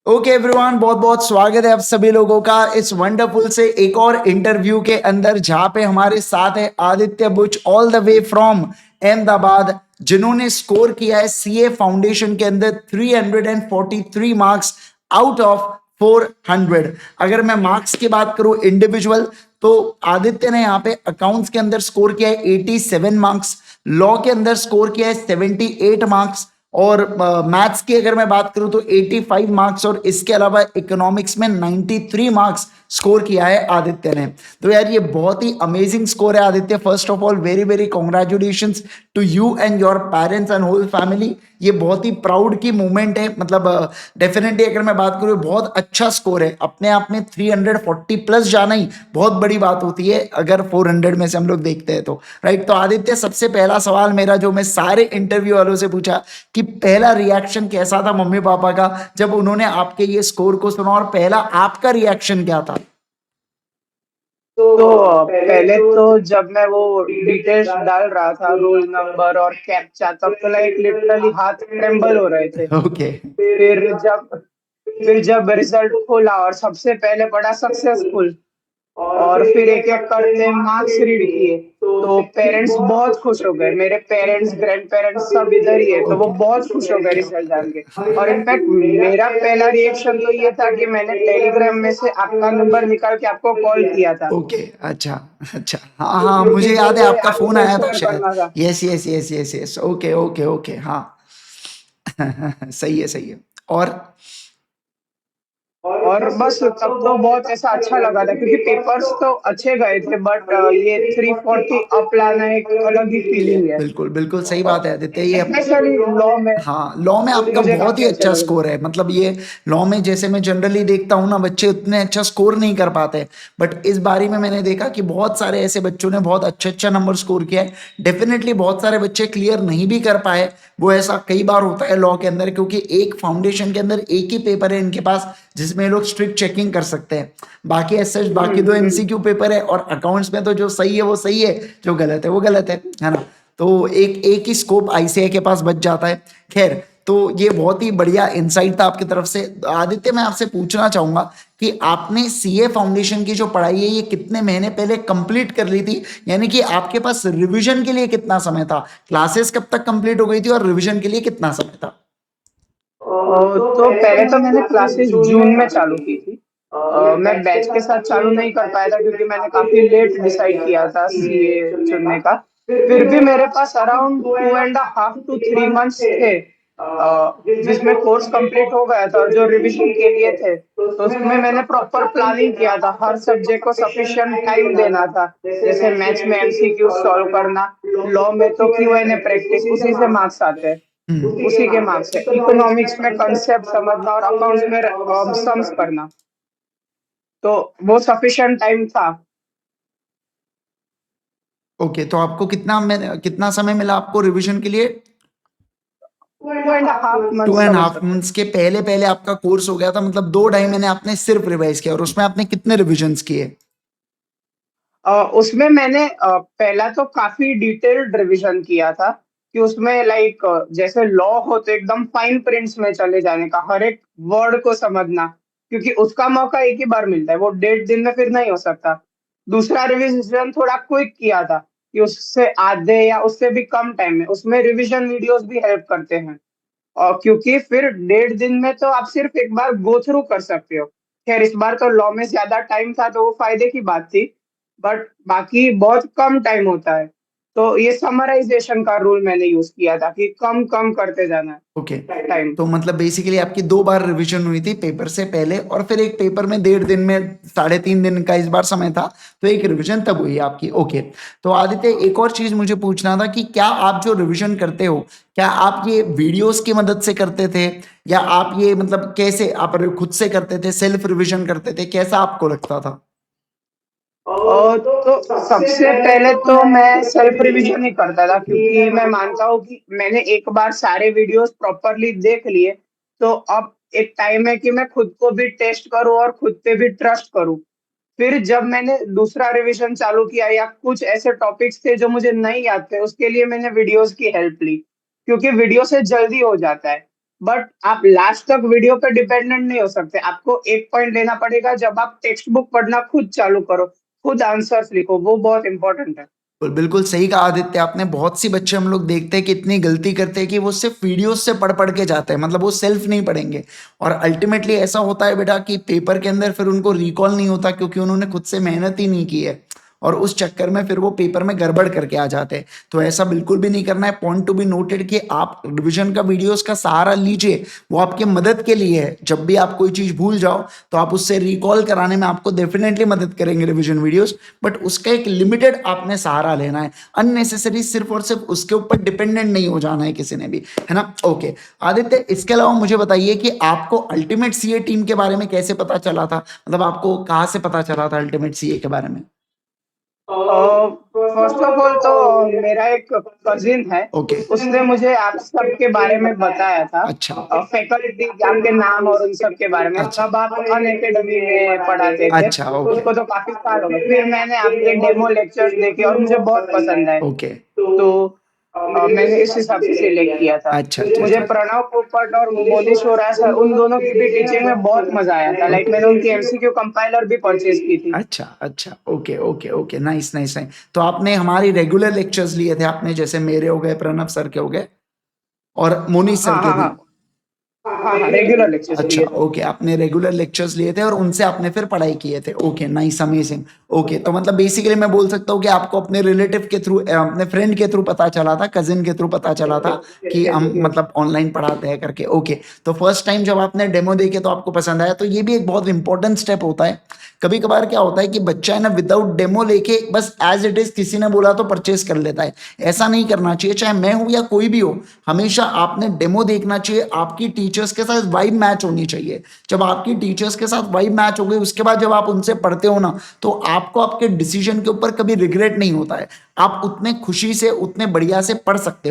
Okay everyone, बहुत बहुत स्वागत है आप सभी लोगों का इस वंडरफुल से एक और इंटरव्यू के अंदर, जहां पे हमारे साथ है Aditya Buch all the way from Ahmedabad, जिन्होंने स्कोर किया है सीए फाउंडेशन के अंदर 343 मार्क्स आउट ऑफ 400। अगर मैं मार्क्स की बात करूं इंडिविजुअल, तो आदित्य ने यहाँ पे अकाउंट्स के अंदर स्कोर किया है 87 मार्क्स, लॉ के अंदर स्कोर किया है 78 मार्क्स, और मैथ्स की अगर मैं बात करूं तो 85 मार्क्स, और इसके अलावा इकोनॉमिक्स में 93 मार्क्स स्कोर किया है आदित्य ने। तो यार ये बहुत ही अमेजिंग स्कोर है Aditya. First of all very very congratulations to you and your parents and whole family. ये बहुत ही प्राउड की मोमेंट है। मतलब डेफिनेटली अगर मैं बात करूं बहुत अच्छा स्कोर है। अपने आप में 340 प्लस जाना ही बहुत बड़ी बात होती है अगर 400 में से हम लोग देखते हैं तो, राइट। तो आदित्य, सबसे पहला सवाल मेरा जो मैं सारे इंटरव्यू वालों से पूछा कि पहला रिएक्शन कैसा था मम्मी पापा का जब उन्होंने आपके ये स्कोर को सुना, और पहला आपका रिएक्शन क्या था? तो पहले तो जब मैं वो डिटेल्स डाल रहा था, रोल नंबर और कैप्चा, तब तो लाइक लिटरली हाथ ट्रेम्बल हो रहे थे। ओके। फिर जब फिर जब रिजल्ट खोला और सबसे पहले पढ़ा सक्सेसफुल, और फिर एक एक करते मार्क्स रीड किए, तो पेरेंट्स बहुत खुश हो गए। मेरे पेरेंट्स, ग्रैंड पेरेंट्स सब इधर ही है, तो वो ओके। बहुत खुश हो गए क्या रिजल्ट बात जान के। है। और इनफैक्ट मेरा पहला रिएक्शन तो ये था कि मैंने टेलीग्राम में से आपका नंबर निकाल के आपको कॉल किया था, ओके। अच्छा। अच्छा, हाँ हाँ, क्योंकि मुझे याद है मुझे आपका फोन आपसे आया था शेयर शायद। करना था। Yes yes yes yes yes, okay okay okay, हाँ। सही है सही है। और और बस तब तो बहुत ऐसा अच्छा लगा था, क्योंकि पेपर्स तो अच्छे गए थे, बट ये 340 अप लाना एक अलग ही फीलिंग है, बिल्कुल बिल्कुल सही बात है आदित्य। ये स्पेशली लॉ में। हाँ, लॉ में आपका मुझे बहुत ही काफी अच्छा अच्छा लग रहा स्कोर है। मतलब ये लॉ में जैसे मैं जनरली देखता हूँ ना, बच्चे उतने अच्छा स्कोर नहीं कर पाते, बट इस बारी में मैंने देखा कि बहुत सारे ऐसे बच्चों ने बहुत अच्छा अच्छा नंबर स्कोर किया है। डेफिनेटली बहुत सारे बच्चे क्लियर नहीं भी कर पाए। वो ऐसा कई बार होता है लॉ के अंदर, क्योंकि एक फाउंडेशन के अंदर एक ही पेपर है इनके पास जिसमें ये लोग स्ट्रिक्ट चेकिंग कर सकते हैं। बाकी ऐसे बाकी दो एमसीक्यू पेपर है, और अकाउंट्स में तो जो सही है वो सही है, जो गलत है वो गलत है ना। तो एक एक ही स्कोप आईसीआई के पास बच जाता है। खैर, तो ये बहुत ही बढ़िया इंसाइट था आपकी तरफ से। आदित्य, मैं आपसे पूछना चाहूंगा कि आपने सीए फाउंडेशन की जो पढ़ाई है ये कितने महीने पहले कंप्लीट कर ली थी? यानी कि आपके पास रिवीजन के लिए कितना समय था? क्लासेस कब तक कंप्लीट हो गई थी और रिवीजन के लिए कितना समय था? तो पहले तो मैंने क्लासेस जून में चालू की थी। मैं बैच के साथ चालू नहीं कर पाया था, क्योंकि मैंने काफी लेट डिसाइड किया था सीए चुनने का। फिर भी मेरे पास अराउंड 2.5 to 3 months थे, जिसमें कोर्स कंप्लीट हो गया था। और जो रिवीजन के लिए थे, तो उसमें मैंने प्रॉपर प्लानिंग किया था, हर सब्जेक्ट को सफिशिएंट टाइम देना था। जैसे मैथ्स में एमसीक्यू सॉल्व करना, लॉ में तो क्यूएन ए प्रैक्टिस, उसी से मार्क्स आते हैं, उसी के मार्क्स है। इकोनॉमिक्स में कंसेप्ट समझना और अकाउंट्स में सम्स करना, तो वो सफिशिएंट टाइम था। ओके, तो आपको कितना समय मिला आपको रिवीजन के लिए? 2.5 months 2.5 समझ सकते हैं। मंथ्स के पहले पहले आपका कोर्स हो गया था। मतलब 2 ढाई महीने आपने सिर्फ रिवाइज किया, और उसमें आपने कितने रिविजन्स किए? उसमें मैंने पहला तो काफी डिटेल्ड रिवीजन किया था, कि उसमें लाइक जैसे लॉ हो तो एकदम फाइन प्रिंट्स में चले जाने का, हर एक वर्ड को समझना, क्योंकि उसका मौका एक ही बार मिलता है, वो 1.5 दिन में फिर नहीं हो सकता। दूसरा रिवीजन थोड़ा क्विक किया था, कि उससे आधे या उससे भी कम टाइम में, उसमें रिवीजन वीडियोस भी हेल्प करते हैं। और क्योंकि फिर 1.5 दिन में तो आप सिर्फ एक बार गो थ्रू कर सकते हो। खैर, इस बार तो लॉ में ज्यादा टाइम था, तो वो फायदे की बात थी, बट बाकी बहुत कम टाइम होता है। तो ये समराइजेशन का रूल मैंने यूज किया था, कि कम कम करते जाना ओके। है टाइम। तो मतलब बेसिकली आपकी 2 बार रिवीजन हुई थी, पेपर से पहले और फिर एक पेपर में 1.5 दिन में, 3.5 दिन का इस बार समय था, तो एक रिवीजन तब हुई आपकी। ओके। तो आदित्य, एक और चीज मुझे पूछना था कि क्या आप जो रिवीजन करते हो, क्या आप ये वीडियोस की मदद से करते थे, या आप ये मतलब कैसे आप खुद से करते थे, सेल्फ रिवीजन करते थे, कैसा आपको लगता था? और तो सबसे पहले तो मैं सेल्फ रिवीजन ही करता था, क्योंकि मैं मानता हूँ कि मैंने एक बार सारे वीडियोस प्रॉपरली देख लिए, तो अब एक टाइम है कि मैं खुद को भी टेस्ट करूँ और खुद पे भी ट्रस्ट करूँ। फिर जब मैंने दूसरा रिवीजन चालू किया, या कुछ ऐसे टॉपिक्स थे जो मुझे नहीं याद थे, उसके लिए मैंने वीडियोस की हेल्प ली, क्योंकि वीडियो से जल्दी हो जाता है। बट आप लास्ट तक वीडियो पे डिपेंडेंट नहीं हो सकते। आपको एक पॉइंट लेना पड़ेगा, जब आप टेक्स्ट बुक पढ़ना खुद चालू करो, खुद आंसर्स लिखो, वो बहुत इंपॉर्टेंट है। बिल्कुल सही कहा आदित्य आपने। बहुत सी बच्चे हम लोग देखते हैं कि इतनी गलती करते हैं कि वो सिर्फ वीडियोस से पढ़ पढ़ के जाते हैं, मतलब वो सेल्फ नहीं पढ़ेंगे। और अल्टीमेटली ऐसा होता है बेटा कि पेपर के अंदर फिर उनको रिकॉल नहीं होता, क्योंकि उन्होंने खुद से मेहनत ही नहीं की है, और उस चक्कर में फिर वो पेपर में गड़बड़ करके आ जाते हैं। तो ऐसा बिल्कुल भी नहीं करना है। पॉइंट टू बी नोटेड कि आप रिविजन का वीडियोस का सहारा लीजिए, वो आपके मदद के लिए है। जब भी आप कोई चीज़ भूल जाओ तो आप उससे रिकॉल कराने में आपको डेफिनेटली मदद करेंगे रिविजन वीडियोस, बट उसका एक लिमिटेड आपने सहारा लेना है। अननेसेसरी सिर्फ और सिर्फ उसके ऊपर डिपेंडेंट नहीं हो जाना है किसी ने भी, है ना। ओके आदित्य, इसके अलावा मुझे बताइए कि आपको अल्टीमेट सीए टीम के बारे में कैसे पता चला था, मतलब आपको कहाँ से पता चला था अल्टीमेट सीए के बारे में? फर्स्ट ऑफ ऑल तो मेरा एक कजिन है, ओके। उसने मुझे आप सब के बारे में बताया था। अच्छा। फैकल्टी आपके नाम और उन सब के बारे में, अच्छा। तब आप अन एकेडमी में पढ़ाते थे। अच्छा। ओके। उसको तो काफी साल हो गए। फिर मैंने आपके डेमो लेक्चर्स देखे और मुझे बहुत पसंद आए। ओके। तो मैंने इस हिसाब से सिलेक्ट किया था। अच्छा अच्छा मुझे अच्छा। प्रणव पोपट और मोनिश वोरा सर, उन दोनों की भी टीचिंग में बहुत मजा आया था। लाइक मैंने उनकी एमसीक्यू कंपाइलर भी परचेज की थी। अच्छा अच्छा। Okay okay okay. Nice nice nice. तो आपने हमारी रेगुलर लेक्चर्स लिए थे आपने, जैसे मेरे हो गए, प्रणव सर के हो गए, और मोनीश सर हाँ के हाँ भी? हाँ हाँ हाँ, रेगुलर लेक्चर्स अच्छा। लिए थे। ओके, आपने रेगुलर लेक्चर्स लिए थे और उनसे आपने फिर पढ़ाई किए थे। Okay, nice, amazing. ओके, तो मतलब बेसिकली मैं बोल सकता हूँ कि आपको अपने रिलेटिव के थ्रू, अपने फ्रेंड के थ्रू पता चला था, कजिन के थ्रू पता चला था कि हम मतलब ऑनलाइन पढ़ाते हैं करके। ओके, तो फर्स्ट टाइम जब आपने डेमो देखे तो आपको पसंद आया, तो ये भी एक बहुत इंपॉर्टेंट स्टेप होता है। कभी कभार क्या होता है कि बच्चा है ना, विदाउट डेमो लेके बस एज इट इज किसी ने बोला तो परचेज कर लेता है। ऐसा नहीं करना चाहिए, चाहे मैं हूं या कोई भी हो। हमेशा आपने डेमो देखना चाहिए, आपकी टीचर्स के साथ वाइब मैच होनी चाहिए। जब आपकी टीचर्स के साथ वाइब मैच हो गई, उसके बाद जब आप उनसे पढ़ते हो ना, तो आपको आपके डिसीजन के ऊपर कभी रिग्रेट नहीं होता है। आप उतने खुशी से, उतने बढ़िया से पढ़ सकते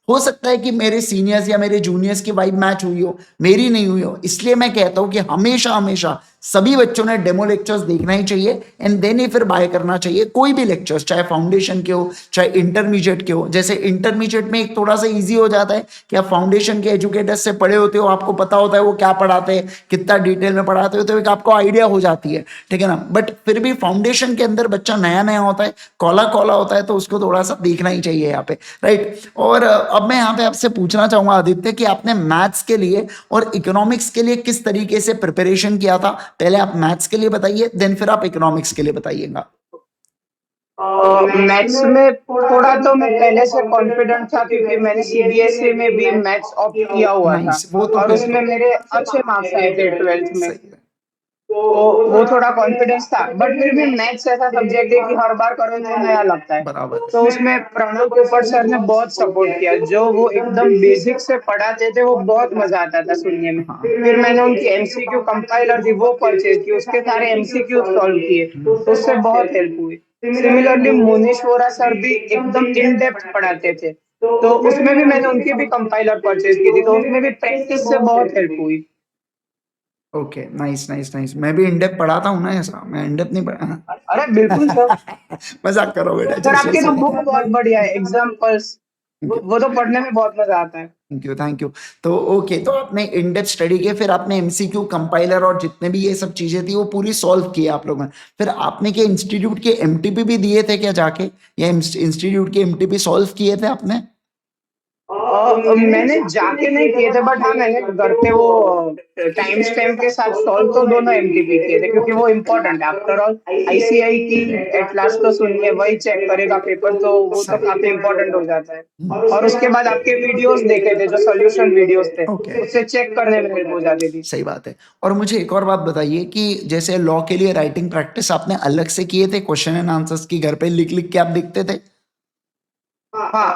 हो सकता है कि मेरे सीनियर्स या मेरे जूनियर्स की वाइब मैच हुई हो, मेरी नहीं हुई हो। इसलिए मैं कहता हूं कि हमेशा हमेशा सभी बच्चों ने डेमो लेक्चर्स देखना ही चाहिए, एंड देन ही फिर बाय करना चाहिए कोई भी लेक्चर्स, चाहे फाउंडेशन के हो चाहे इंटरमीडिएट के हो। जैसे इंटरमीडिएट में एक थोड़ा सा इजी हो जाता है कि आप फाउंडेशन के एजुकेटर्स से पढ़े होते हो, आपको पता होता है वो क्या पढ़ाते हैं, कितना डिटेल में पढ़ाते हो, तो एक आपको आइडिया हो जाती है, ठीक है ना। बट फिर भी फाउंडेशन के अंदर बच्चा नया नया होता है, कौला कौला होता है, तो उसको थोड़ा सा देखना ही चाहिए यहाँ पे, राइट। और अब मैं यहाँ पे आपसे पूछना चाहूंगा आदित्य कि आपने मैथ्स के लिए और इकोनॉमिक्स के लिए किस तरीके से प्रिपरेशन किया था। पहले आप मैथ्स के लिए बताइए, देन फिर आप इकोनॉमिक्स के लिए बताइएगा। मैथ्स में थोड़ा तो मैं पहले से कॉन्फिडेंट था, क्योंकि मैंने सीबीएसई में भी मैथ्स ऑप्ट किया हुआ था नाइस, वो तो और फिर उसमें तो मेरे अच्छे मार्क्स आए थे 12th में। सही है। तो वो थोड़ा कॉन्फिडेंस था, बट फिर भी मैथ्स ऐसा सब्जेक्ट है कि हर बार करो तो नया लगता है। बराबर। तो उसमें प्रणव पोपट सर ने बहुत सपोर्ट किया। जो वो एकदम बेसिक से पढ़ाते थे, वो बहुत मजा आता था सुनने में। हाँ। फिर मैंने उनकी एमसीक्यू कंपाइलर थी, वो परचेज की, उसके सारे एमसीक्यू सॉल्व किए, तो उससे बहुत हेल्प हुई। सिमिलरली मोनिश वोरा सर भी एकदम इन डेप्थ पढ़ाते थे, तो उसमें भी मैंने उनकी भी कंपाइलर परचेज की थी, तो उसमें भी प्रैक्टिस से बहुत हेल्प हुई। Okay, nice nice nice. मैं भी इंडेप पढ़ाता हूँ ना, ऐसा मैं इंडेप नहीं पढ़ा। अरे बिल्कुल सर। मजाक करो बेटा, सर जस्ट आपकी तो बुक जस्ट। बहुत बढ़िया है, एग्जाम्पल्स, वो तो पढ़ने में बहुत मजा आता है। Thank you thank you. तो ओके, तो आपने इन डेप्थ स्टडी किया, फिर आपने एमसीक्यू कंपाइलर और जितने भी ये सब चीजें थी वो पूरी सॉल्व की आप लोगों ने। फिर आपने क्या इंस्टीट्यूट के एमटीपी भी दिए थे क्या जाके, या इंस्टीट्यूट के एमटीपी सॉल्व किए थे आपने? मैंने जाके नहीं किए थे, बट हाँ मैंने घर पे वो टाइम स्टैम्प के साथ सॉल्व तो दोनों एमटीपी किए थे, क्योंकि वो इम्पोर्टेंट है। आफ्टर ऑल आईसीआई की एट लास्ट तो सुनिए, वही चेक करेगा पेपर, तो वो तो सही। काफी इम्पोर्टेंट हो जाता है। और उसके बाद आपके वीडियोस देखे थे, जो सोल्यूशन वीडियोस थे, ओके। उससे चेक करने में हेल्प हो जाती थी। सही बात है। और मुझे एक और बात बताइए कि जैसे लॉ के लिए राइटिंग प्रैक्टिस आपने अलग से किए थे, क्वेश्चन एंड आंसर्स की घर पे लिख लिख के आप लिखते थे? हाँ,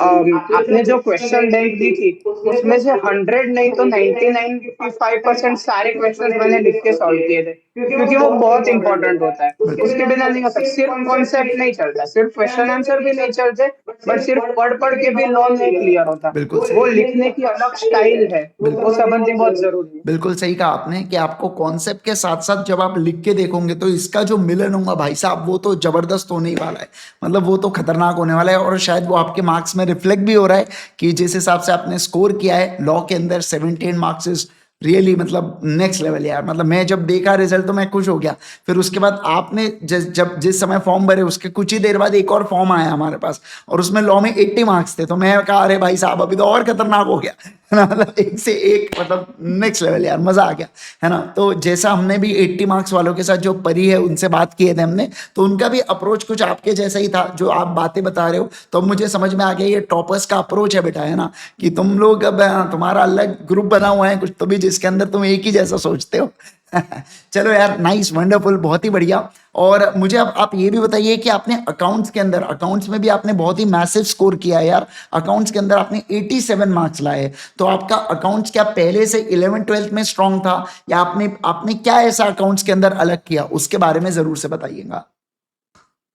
आपने जो क्वेश्चन बैंक दी थी, उसमें से 100 नहीं तो 99.5% सारे क्वेश्चंस मैंने लिख के सॉल्व किए थे, क्योंकि वो बहुत इंपॉर्टेंट होता है। बिल्कुल। उसके बिना नहीं हो सकता। सिर्फ कॉन्सेप्ट नहीं चलता, सिर्फ क्वेश्चन आंसर भी नहीं चलते, बट सिर्फ पढ़ पढ़ के भी लॉ नहीं क्लियर होता। बिल्कुल वो सही। लिखने की अलग स्टाइल है, वो समझनी बहुत जरूरी है। बिल्कुल सही कहा आपने कि आपको कॉन्सेप्ट के साथ साथ जब आप लिख के देखोगे तो इसका जो मिलन होगा भाई साहब, वो तो जबरदस्त होने ही वाला है। मतलब वो तो खतरनाक होने वाला है, और शायद वो आपके मार्क्स में रिफ्लेक्ट भी हो रहा है कि जिस हिसाब से आपने स्कोर किया है लॉ के अंदर 17 मार्क्स इज रियली मतलब नेक्स्ट लेवल यार। मतलब मैं जब देखा रिजल्ट तो मैं खुश हो गया। फिर उसके बाद आपने जब जिस समय फॉर्म भरे उसके कुछ ही देर बाद एक और फॉर्म आया हमारे पास और उसमें लॉ में 80 मार्क्स थे। तो मैं कहा अरे भाई साहब अभी तो और खतरनाक हो गया है ना। मतलब एक से एक मतलब नेक्स्ट लेवल यार, मजा आ गया है ना। तो जैसा हमने भी 80 मार्क्स वालों के साथ जो परी है उनसे बात किए थे हमने, तो उनका भी अप्रोच कुछ आपके जैसा ही था जो आप बातें बता रहे हो। तो अब मुझे समझ में आ गया ये टॉपर्स का अप्रोच है बेटा, है ना, कि तुम लोग अब तुम्हारा अलग ग्रुप बना हुआ है कुछ तो भी जिसके अंदर तुम एक ही जैसा सोचते हो। चलो यार, नाइस, वंडरफुल, बहुत ही बढ़िया। और मुझे अब आप ये भी बताइए कि आपने अकाउंट्स के अंदर, अकाउंट्स में भी आपने बहुत ही मैसिव स्कोर किया है यार। अकाउंट्स के अंदर आपने 87 मार्क्स लाए। तो आपका अकाउंट्स क्या पहले से 11 12th में स्ट्रांग था या आपने आपने क्या ऐसा अकाउंट्स के अंदर अलग किया, उसके बारे में जरूर से बताइएगा।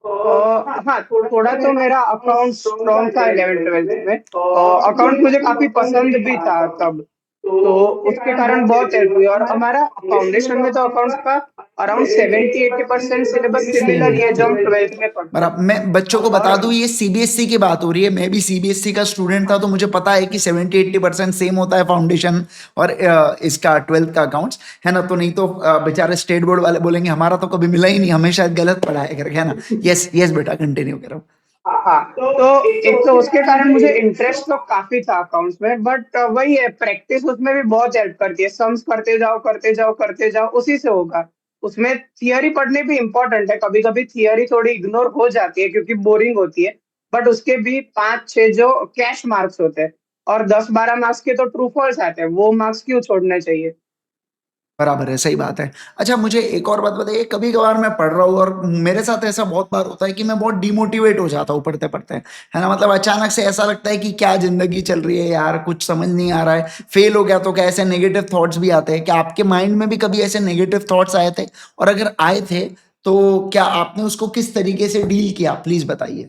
हाँ, थोड़ा तो मेरा अकाउंट स्ट्रॉन्ग था 11th 12th में। अकाउंट मुझे काफी पसंद भी था तब, तो उसके कारण बहुत हेल्प हुई। और हमारा फाउंडेशन में तो अकाउंट्स का अराउंड 70-80% सिलेबस सिमिलर ही है जो हम 12th में पढ़ते हैं। बराबर। मैं बच्चों को बता दूं और ये सीबीएसई की बात हो रही है। मैं भी सीबीएसई का स्टूडेंट था तो मुझे पता है कि 70-80% सेम होता है फाउंडेशन और इसका 12th का अकाउंट्स, है ना। तो नहीं तो बेचारे स्टेट बोर्ड वाले बोलेंगे हमारा तो कभी मिला ही नहीं, हमें शायद गलत पढ़ा है करके, है ना। यस यस बेटा, कंटिन्यू करो। हाँ, तो एक तो उसके कारण मुझे इंटरेस्ट तो काफी था अकाउंट्स में, बट वही है, प्रैक्टिस उसमें भी बहुत हेल्प करती है। सम्स करते जाओ करते जाओ करते जाओ, उसी से होगा। उसमें थियरी पढ़नी भी इम्पोर्टेंट है, कभी कभी थियरी थोड़ी इग्नोर हो जाती है क्योंकि बोरिंग होती है। बट उसके भी 5-6 जो कैश मार्क्स होते हैं और 10-12 मार्क्स के तो ट्रू फॉल्स आते हैं, वो मार्क्स क्यों छोड़ने चाहिए। बराबर है, सही बात है। अच्छा मुझे एक और बात बताइए, कभी कभार मैं पढ़ रहा हूँ और मेरे साथ ऐसा बहुत बार होता है कि मैं बहुत डिमोटिवेट हो जाता हूँ पढ़ते पढ़ते, है ना। मतलब अचानक से ऐसा लगता है कि क्या जिंदगी चल रही है यार, कुछ समझ नहीं आ रहा है, फेल हो गया तो क्या, ऐसे नेगेटिव थॉट्स भी आते हैं। क्या आपके माइंड में भी कभी ऐसे नेगेटिव थॉट्स आए थे, और अगर आए थे तो क्या आपने उसको किस तरीके से डील किया, प्लीज बताइए।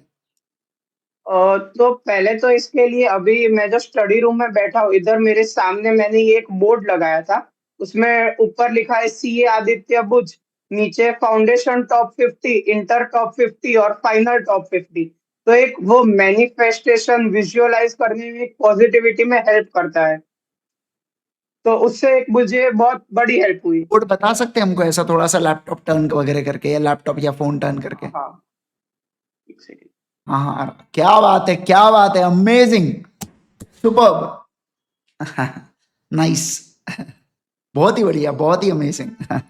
तो पहले तो इसके लिए अभी मैं जो स्टडी रूम में बैठा हूँ, इधर मेरे सामने मैंने ये एक बोर्ड लगाया था। उसमें ऊपर लिखा है सीए आदित्य बुझ, नीचे फाउंडेशन टॉप 50, इंटर टॉप 50 और फाइनल टॉप 50। तो एक वो मैनिफेस्टेशन विजुअलाइज करने में, पॉजिटिविटी में हेल्प करता है। तो उससे एक मुझे बहुत बड़ी हेल्प हुई। कोड बता सकते हैं हमको ऐसा थोड़ा सा, लैपटॉप टर्न वगैरह करके या लैपटॉप या फोन टर्न करके। हाँ, एक सेकंड। हाँ हाँ, क्या बात है, क्या बात है, अमेजिंग, सुपर्ब, नाइस, बहुत ही बढ़िया, बहुत ही अमेजिंग।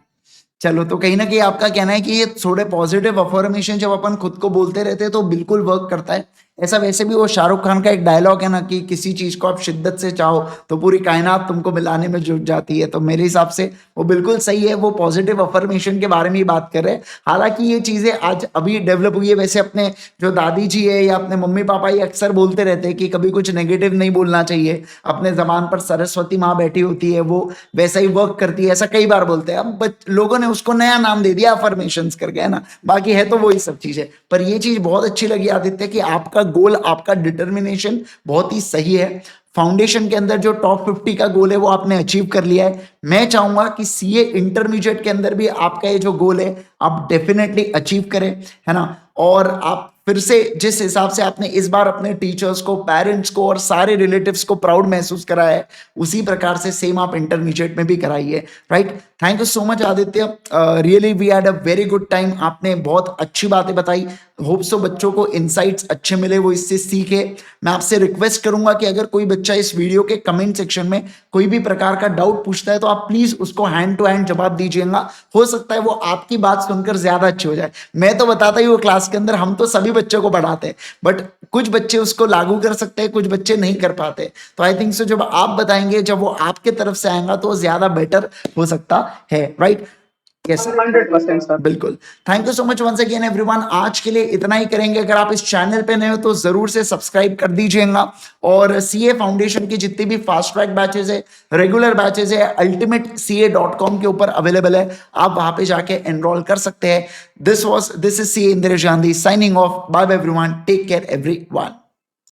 चलो, तो कहीं ना कहीं आपका कहना है कि ये थोड़े पॉजिटिव अफर्मेशन जब अपन खुद को बोलते रहते हैं तो बिल्कुल वर्क करता है। ऐसा वैसे भी वो शाहरुख खान का एक डायलॉग है ना कि किसी चीज को आप शिद्दत से चाहो तो पूरी कायनात तुमको मिलाने में जुट जाती है। तो मेरे हिसाब से वो बिल्कुल सही है। वो पॉजिटिव अफर्मेशन के बारे में ही बात कर रहे हैं। हालांकि ये चीजें आज अभी डेवलप हुई है। वैसे अपने जो दादी जी है या अपने मम्मी पापा ये अक्सर बोलते रहते हैं कि कभी कुछ नेगेटिव नहीं बोलना चाहिए, अपने जबान पर सरस्वती माँ बैठी होती है, वो वैसा ही वर्क करती है, ऐसा कई बार बोलते हैं। अब लोगों ने उसको नया नाम दे दिया अफर्मेशंस करके, है ना। बाकी है तो वही सब चीज है। पर ये चीज बहुत अच्छी लगी आदित्य कि आपका गोल, आपका डिटर्मिनेशन बहुत ही सही है। फाउंडेशन के अंदर जो टॉप 50 का गोल है वो आपने अचीव कर लिया है। मैं चाहूंगा कि सीए इंटरमीडिएट के अंदर भी आपका ये जो गोल है आप डेफिनेटली अचीव करें, है ना। और आप फिर से जिस हिसाब से आपने इस बार अपने टीचर्स को, पेरेंट्स को और सारे रिलेटिव्स को प्राउड महसूस कराया है, उसी प्रकार से सेम आप इंटरमीडिएट में भी कराइए। Right, thank you so much Aditya, really we had a very good time. आपने बहुत अच्छी बातें बताई। होप सो बच्चों को इनसाइट्स अच्छे मिले, वो इससे सीखे। मैं आपसे रिक्वेस्ट करूंगा कि अगर कोई बच्चा इस वीडियो के कमेंट सेक्शन में कोई भी प्रकार का डाउट पूछता है तो आप प्लीज उसको हैंड टू हैंड जवाब दीजिएगा। हो सकता है वो आपकी बात सुनकर ज्यादा अच्छी हो जाए। मैं तो बताता ही वो क्लास के अंदर, हम तो सभी बच्चों को पढ़ाते हैं, बट कुछ बच्चे उसको लागू कर सकते हैं, कुछ बच्चे नहीं कर पाते। तो आई थिंक सो जब आप बताएंगे, जब वो आपके तरफ से आएगा तो ज्यादा बेटर हो सकता है। Right, yes, 100% sir. बिल्कुल। Thank you so much once again everyone. आज के लिए इतना ही करेंगे। अगर आप इस चैनल पे नए हो तो जरूर से सब्सक्राइब कर दीजिएगा। और सीए फाउंडेशन की जितनी भी फास्ट ट्रैक बैचेस है, रेगुलर बैचेस है, ultimatece.com के ऊपर अवेलेबल है, आप वहां पे जाके एनरोल कर सकते हैं। This is CA Indresh Gandhi signing off. Bye bye everyone, take care everyone.